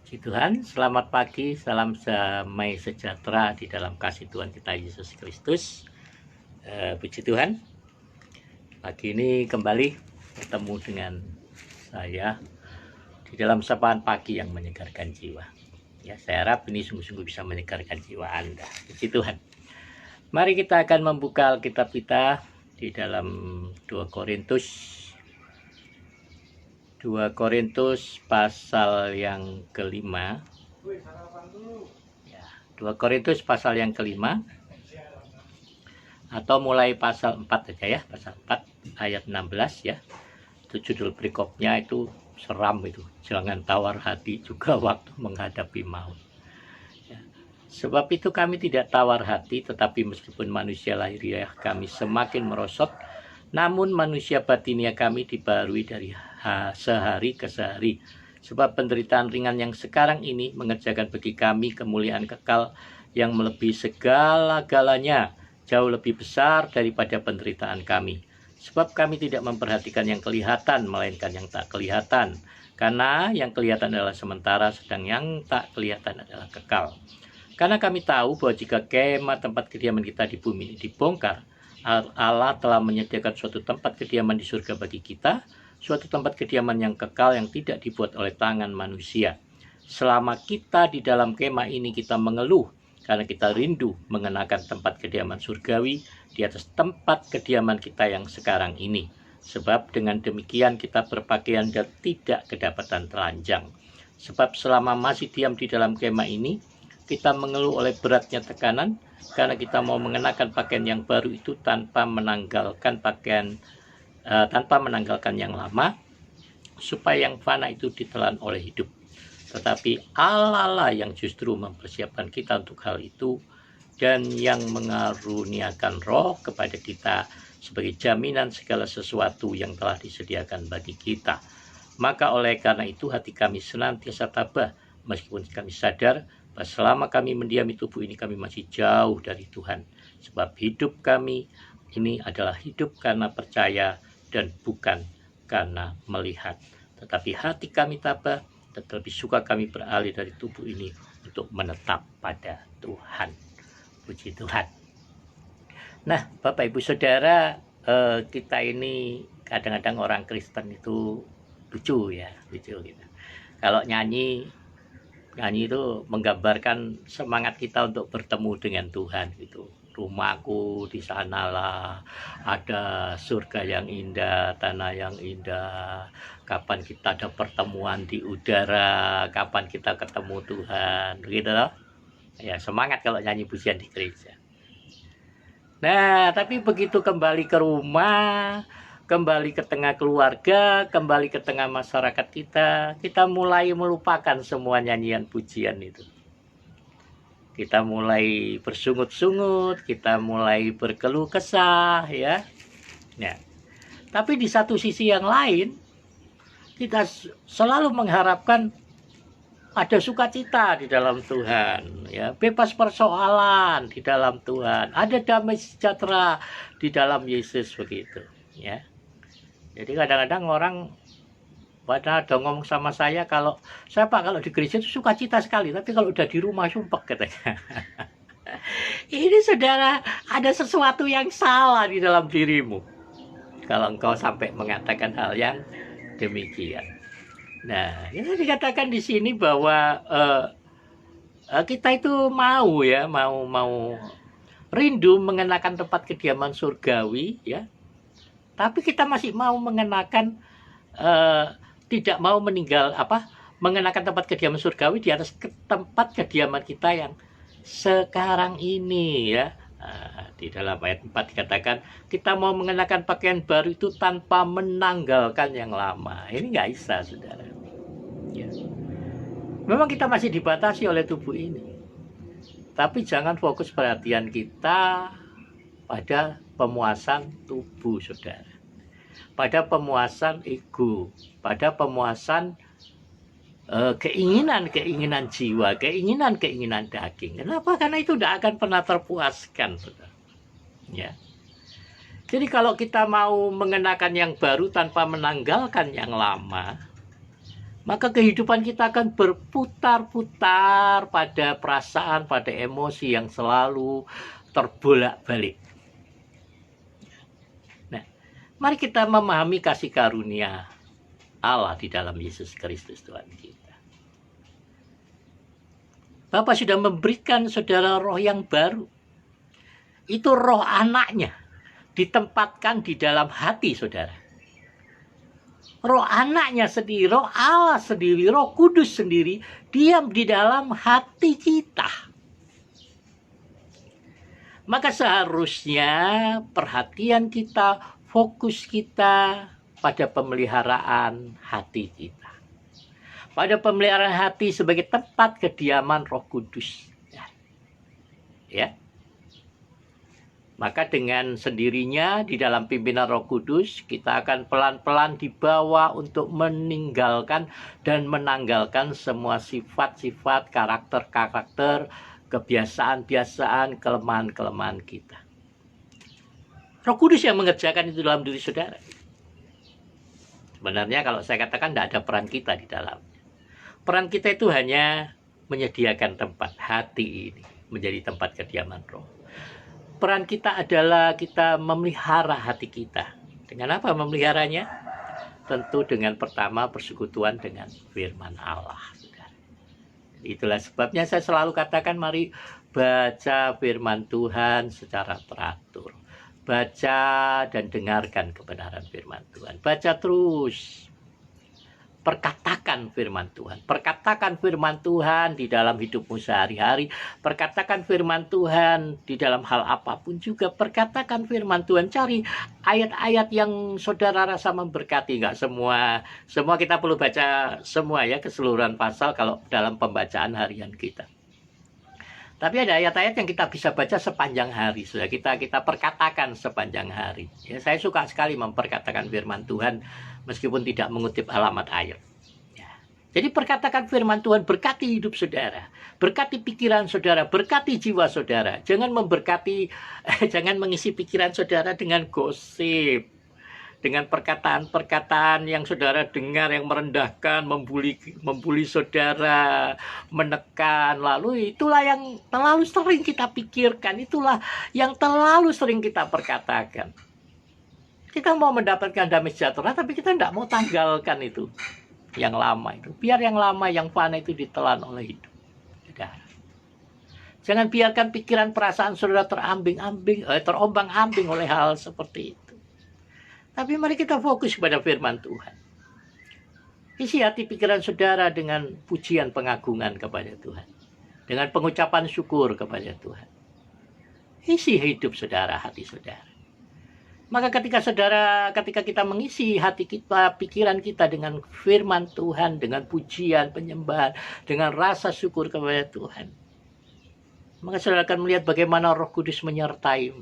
Puji Tuhan, selamat pagi, salam damai sejahtera di dalam kasih Tuhan kita Yesus Kristus. Puji Tuhan, pagi ini kembali bertemu dengan saya di dalam sapaan pagi yang menyegarkan jiwa. Ya, saya harap ini sungguh-sungguh bisa menyegarkan jiwa Anda. Puji Tuhan. Mari kita akan membuka Alkitab kita di dalam 2 Korintus pasal yang kelima. Ya, 2 Korintus pasal yang kelima, atau mulai pasal 4 aja ya, pasal 4 ayat 16 ya. Itu judul perikopnya itu seram itu. Jangan tawar hati juga waktu menghadapi maut. Ya. Sebab itu kami tidak tawar hati, tetapi meskipun manusia lahiriah kami semakin merosot, namun manusia batinia kami dibarui dari sehari ke sehari. Sebab penderitaan ringan yang sekarang ini mengerjakan bagi kami kemuliaan kekal yang melebihi segala-galanya, jauh lebih besar daripada penderitaan kami. Sebab kami tidak memperhatikan yang kelihatan, melainkan yang tak kelihatan. Karena yang kelihatan adalah sementara, sedang yang tak kelihatan adalah kekal. Karena kami tahu bahwa jika kemah tempat kediaman kita di bumi ini dibongkar, Allah telah menyediakan suatu tempat kediaman di surga bagi kita, suatu tempat kediaman yang kekal yang tidak dibuat oleh tangan manusia. Selama kita di dalam kemah ini kita mengeluh, karena kita rindu mengenakan tempat kediaman surgawi di atas tempat kediaman kita yang sekarang ini. Sebab dengan demikian kita berpakaian dan tidak kedapatan telanjang. Sebab selama masih diam di dalam kemah ini, kita mengeluh oleh beratnya tekanan, karena kita mau mengenakan pakaian yang baru itu tanpa menanggalkan yang lama, supaya yang fana itu ditelan oleh hidup. Tetapi Allah lah yang justru mempersiapkan kita untuk hal itu, dan yang mengaruniakan roh kepada kita sebagai jaminan segala sesuatu yang telah disediakan bagi kita. Maka oleh karena itu hati kami senantiasa tabah, meskipun kami sadar bahwa selama kami mendiami tubuh ini kami masih jauh dari Tuhan. Sebab hidup kami ini adalah hidup karena percaya dan bukan karena melihat. Tetapi hati kami tabah, tetapi suka kami beralih dari tubuh ini untuk menetap pada Tuhan. Puji Tuhan. Nah, Bapak Ibu Saudara, kita ini kadang-kadang orang Kristen itu lucu ya, lucu gitu. Kalau nyanyi itu menggambarkan semangat kita untuk bertemu dengan Tuhan gitu. Rumahku di sanalah, ada surga yang indah, tanah yang indah. Kapan kita ada pertemuan di udara, kapan kita ketemu Tuhan, begitu loh. Ya, semangat kalau nyanyi pujian di gereja. Nah, tapi begitu kembali ke rumah, kembali ke tengah keluarga, kembali ke tengah masyarakat kita mulai melupakan semua nyanyian pujian itu. Kita mulai bersungut-sungut, kita mulai berkeluh kesah ya. Ya. Tapi di satu sisi yang lain, kita selalu mengharapkan ada sukacita di dalam Tuhan, ya, bebas persoalan di dalam Tuhan, ada damai sejahtera di dalam Yesus begitu, ya. Jadi kadang-kadang orang pada ada ngomong sama saya, kalau saya Pak kalau di gereja itu sukacita sekali, tapi kalau udah di rumah sumpek katanya. Ini saudara, ada sesuatu yang salah di dalam dirimu kalau engkau sampai mengatakan hal yang demikian. Nah, ini dikatakan di sini bahwa kita itu mau rindu mengenakan tempat kediaman surgawi ya, tapi kita masih mau mengenakan tidak mau mengenakan tempat kediaman surgawi di atas tempat kediaman kita yang sekarang ini ya. Di dalam ayat 4 dikatakan kita mau mengenakan pakaian baru itu tanpa menanggalkan yang lama. Ini nggak bisa, saudara ya. Memang kita masih dibatasi oleh tubuh ini, tapi jangan fokus perhatian kita pada pemuasan tubuh, saudara, pada pemuasan ego, pada pemuasan keinginan jiwa, keinginan daging. Kenapa? Karena itu tidak akan pernah terpuaskan, saudara. Ya. Jadi kalau kita mau mengenakan yang baru tanpa menanggalkan yang lama, maka kehidupan kita akan berputar-putar pada perasaan, pada emosi yang selalu terbolak-balik. Nah, mari kita memahami kasih karunia Allah di dalam Yesus Kristus Tuhan kita. Bapa sudah memberikan saudara roh yang baru. Itu roh anaknya ditempatkan di dalam hati saudara. Roh anaknya sendiri, roh Allah sendiri, roh kudus sendiri diam di dalam hati kita. Maka seharusnya perhatian kita, fokus kita pada pemeliharaan hati kita. Pada pemeliharaan hati sebagai tempat kediaman Roh Kudus. Ya. Maka dengan sendirinya di dalam pimpinan Roh Kudus kita akan pelan-pelan dibawa untuk meninggalkan dan menanggalkan semua sifat-sifat, karakter-karakter, kebiasaan-kebiasaan, kelemahan-kelemahan kita. Roh Kudus yang mengerjakan itu dalam diri saudara. Sebenarnya kalau saya katakan tidak ada peran kita di dalam. Peran kita itu hanya menyediakan tempat hati ini menjadi tempat kediaman roh. Peran kita adalah kita memelihara hati kita. Dengan apa memeliharanya? Tentu dengan pertama persekutuan dengan firman Allah. Itulah sebabnya saya selalu katakan mari baca firman Tuhan secara teratur. Baca dan dengarkan kebenaran firman Tuhan. Baca terus. Perkatakan firman Tuhan. Perkatakan firman Tuhan di dalam hidupmu sehari-hari. Perkatakan firman Tuhan di dalam hal apapun juga. Perkatakan firman Tuhan. Cari ayat-ayat yang saudara rasa memberkati. Enggak semua kita perlu baca semua ya, keseluruhan pasal kalau dalam pembacaan harian kita. Tapi ada ayat-ayat yang kita bisa baca sepanjang hari. Sudah kita perkatakan sepanjang hari. Ya, saya suka sekali memperkatakan firman Tuhan meskipun tidak mengutip alamat ayat. Ya. Jadi perkatakan firman Tuhan, berkati hidup saudara, berkati pikiran saudara, berkati jiwa saudara. Jangan jangan mengisi pikiran saudara dengan gosip, dengan perkataan-perkataan yang saudara dengar yang merendahkan, membuli saudara, menekan. Lalu itulah yang terlalu sering kita pikirkan, itulah yang terlalu sering kita perkatakan. Kita mau mendapatkan damai sejahtera, tapi kita tidak mau tanggalkan itu. Yang lama itu. Biar yang lama, yang fana itu ditelan oleh hidup. Jangan biarkan pikiran perasaan saudara terombang-ambing oleh hal seperti itu. Tapi mari kita fokus pada firman Tuhan. Isi hati pikiran saudara dengan pujian pengagungan kepada Tuhan. Dengan pengucapan syukur kepada Tuhan. Isi hidup saudara, hati saudara. Maka ketika kita mengisi hati kita, pikiran kita dengan firman Tuhan, dengan pujian, penyembahan, dengan rasa syukur kepada Tuhan, maka saudara akan melihat bagaimana Roh Kudus menyertaimu,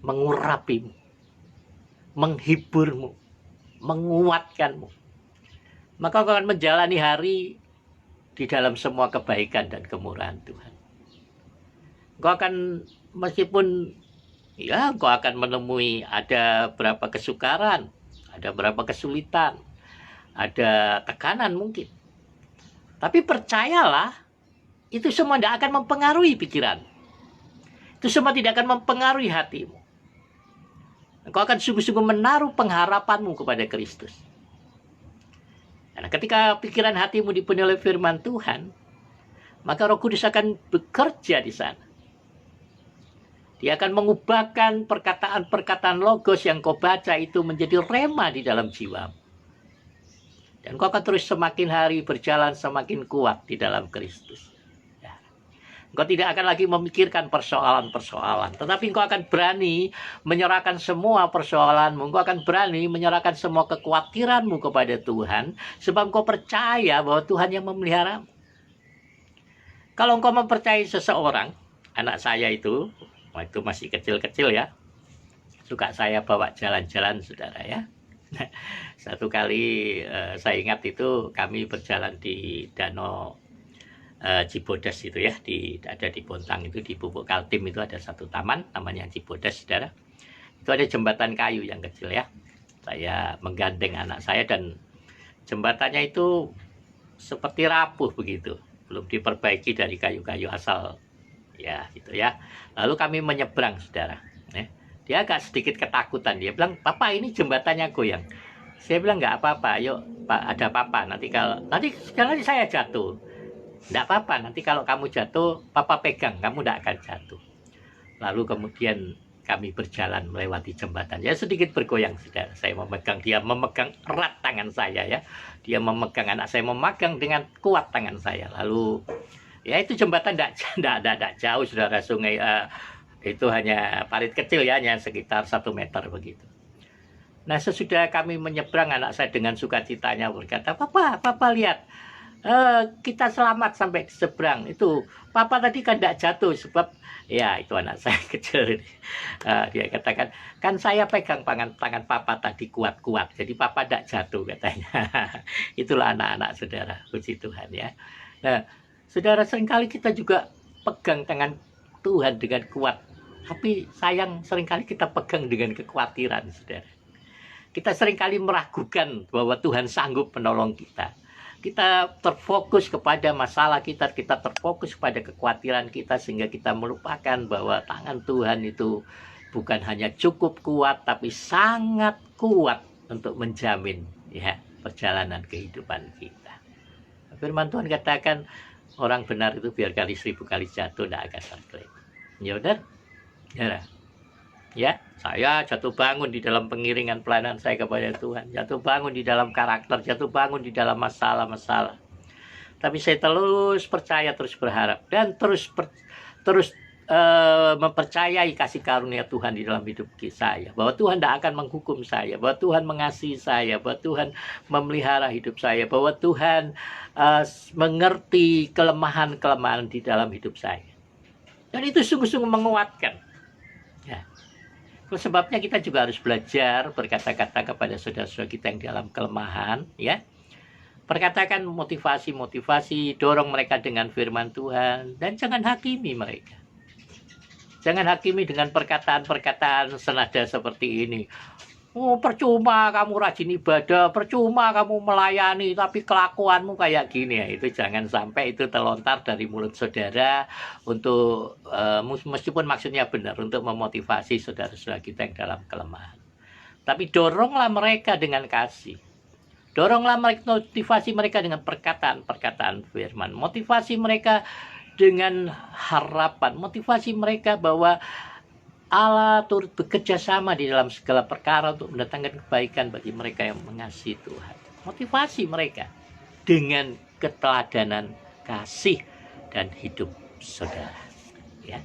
mengurapimu, menghiburmu, menguatkanmu. Maka kau akan menjalani hari di dalam semua kebaikan dan kemurahan Tuhan. Kau akan, meskipun kau akan menemui ada berapa kesukaran, ada berapa kesulitan, ada tekanan mungkin. Tapi percayalah, itu semua tidak akan mempengaruhi pikiran. Itu semua tidak akan mempengaruhi hatimu. Engkau akan sungguh-sungguh menaruh pengharapanmu kepada Kristus. Karena ketika pikiran hatimu dipenuhi oleh firman Tuhan, maka Roh Kudus akan bekerja di sana. Dia akan mengubahkan perkataan-perkataan logos yang kau baca itu menjadi rema di dalam jiwamu. Dan kau akan terus semakin hari berjalan semakin kuat di dalam Kristus. Engkau tidak akan lagi memikirkan persoalan-persoalan. Tetapi engkau akan berani menyerahkan semua persoalanmu. Engkau akan berani menyerahkan semua kekhawatiranmu kepada Tuhan. Sebab engkau percaya bahwa Tuhan yang memeliharamu. Kalau engkau mempercayai seseorang, anak saya itu, waktu masih kecil-kecil ya, suka saya bawa jalan-jalan saudara ya. Satu kali saya ingat itu kami berjalan di Danau Cibodas itu ya, ada di Bontang itu, di Pupuk Kaltim itu ada satu taman namanya Cibodas saudara. Itu ada jembatan kayu yang kecil ya. Saya menggandeng anak saya dan jembatannya itu seperti rapuh begitu, belum diperbaiki dari kayu-kayu asal, ya gitu ya. Lalu kami menyeberang, saudara. Dia agak sedikit ketakutan, dia bilang, "Papa, ini jembatannya goyang." Saya bilang, "Nggak apa-apa, yuk Pak, ada papa. Nanti sekali saya jatuh, nggak apa-apa. Nanti kalau kamu jatuh, papa pegang, kamu nggak akan jatuh." Lalu kemudian kami berjalan melewati jembatan. Ya sedikit bergoyang, saudara. Saya memegang, dia memegang erat tangan saya ya. Dia memegang anak saya, memegang dengan kuat tangan saya. Lalu ya itu jembatan tidak jauh, saudara. Sungai itu hanya parit kecil ya, hanya sekitar 1 meter begitu. Nah, sesudah kami menyeberang, anak saya dengan sukacitanya berkata, Papa lihat, kita selamat sampai di seberang. Itu Papa tadi kan tidak jatuh sebab ya itu anak saya kecil ini. Dia katakan, kan saya pegang tangan Papa tadi kuat-kuat, jadi Papa tidak jatuh katanya. Itulah anak-anak, saudara, puji Tuhan ya. Nah, saudara, seringkali kita juga pegang tangan Tuhan dengan kuat, tapi sayang seringkali kita pegang dengan kekhawatiran, saudara. Kita seringkali meragukan bahwa Tuhan sanggup menolong kita. Kita terfokus kepada masalah kita terfokus pada kekhawatiran kita, sehingga kita melupakan bahwa tangan Tuhan itu bukan hanya cukup kuat, tapi sangat kuat untuk menjamin ya perjalanan kehidupan kita. Firman Tuhan katakan, orang benar itu biar kali 1000 kali jatuh tidak akan tergeletak. Ya benar? Ya, saya jatuh bangun di dalam pengiringan pelayanan saya kepada Tuhan, jatuh bangun di dalam karakter, jatuh bangun di dalam masalah-masalah. Tapi saya terus percaya, terus berharap, dan terus mempercayai kasih karunia Tuhan di dalam hidup saya, bahwa Tuhan tidak akan menghukum saya, bahwa Tuhan mengasihi saya, bahwa Tuhan memelihara hidup saya, bahwa Tuhan mengerti kelemahan-kelemahan di dalam hidup saya. Dan itu sungguh-sungguh menguatkan. Ya. Sebabnya kita juga harus belajar berkata-kata kepada saudara-saudara kita yang dalam kelemahan, ya. Perkatakan motivasi-motivasi, dorong mereka dengan firman Tuhan, dan jangan hakimi mereka. Jangan hakimi dengan perkataan-perkataan senada seperti ini. Oh, percuma kamu rajin ibadah, percuma kamu melayani, tapi kelakuanmu kayak gini ya. Itu jangan sampai itu terlontar dari mulut saudara untuk meskipun maksudnya benar untuk memotivasi saudara-saudara kita yang dalam kelemahan. Tapi doronglah mereka dengan kasih. Doronglah mereka, motivasi mereka dengan perkataan-perkataan firman. Motivasi mereka dengan harapan. Motivasi mereka bahwa Allah turut bekerja sama di dalam segala perkara untuk mendatangkan kebaikan bagi mereka yang mengasihi Tuhan. Motivasi mereka dengan keteladanan kasih dan hidup saudara. Ya.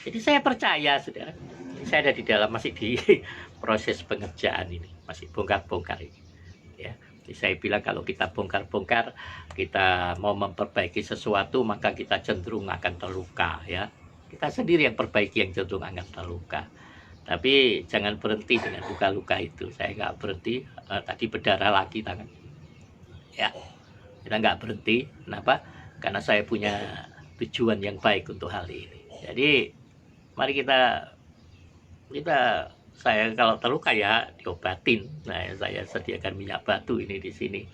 Jadi saya percaya, saudara, saya ada di dalam, masih di proses pengerjaan ini, masih bongkar-bongkar ini. Ya. Jadi saya bilang kalau kita bongkar-bongkar, kita mau memperbaiki sesuatu, maka kita cenderung akan terluka, ya. Kita sendiri yang perbaiki yang cenderung akan terluka. Tapi jangan berhenti dengan luka-luka itu. Saya nggak berhenti. Tadi berdarah lagi tangan. Ya, kita nggak berhenti. Kenapa? Karena saya punya tujuan yang baik untuk hal ini. Jadi mari saya kalau terluka ya diobatin. Nah, saya sediakan minyak batu ini di sini.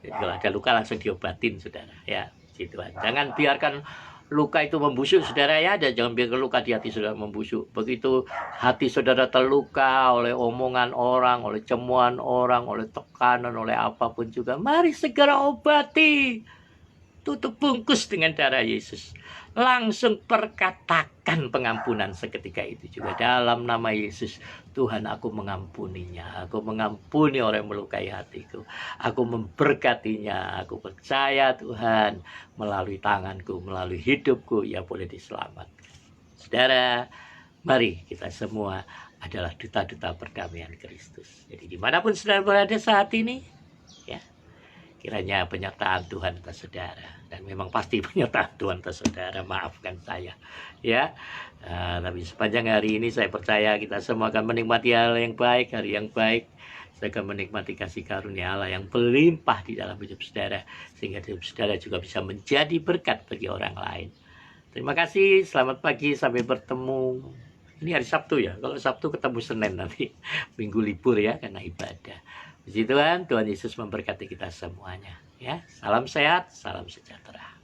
Jadi kalau ada luka langsung diobatin, saudara. Ya, gitu. Jangan biarkan luka itu membusuk, saudara ya, dan jangan biarkan luka di hati saudara membusuk. Begitu hati saudara terluka oleh omongan orang, oleh cemuan orang, oleh tekanan, oleh apapun juga, mari segera obati. Tutup bungkus dengan darah Yesus. Langsung perkatakan pengampunan seketika itu juga. Dalam nama Yesus, Tuhan, aku mengampuninya. Aku mengampuni orang yang melukai hatiku. Aku memberkatinya. Aku percaya Tuhan, melalui tanganku, melalui hidupku, ia boleh diselamatkan. Saudara, mari kita semua adalah duta-duta perdamaian Kristus. Jadi dimanapun saudara berada saat ini, ya, kiranya penyertaan Tuhan atas saudara. Dan memang pasti penyertaan Tuhan atas saudara. Maafkan saya, ya. Tapi sepanjang hari ini saya percaya kita semua akan menikmati hal yang baik, hari yang baik. Saya akan menikmati kasih karunia Allah yang berlimpah di dalam hidup saudara, sehingga hidup saudara juga bisa menjadi berkat bagi orang lain. Terima kasih, selamat pagi, sampai bertemu. Ini hari Sabtu ya, kalau Sabtu ketemu Senin nanti. Minggu libur ya, karena ibadah. Puji Tuhan, Tuhan Yesus memberkati kita semuanya. Ya, salam sehat, salam sejahtera.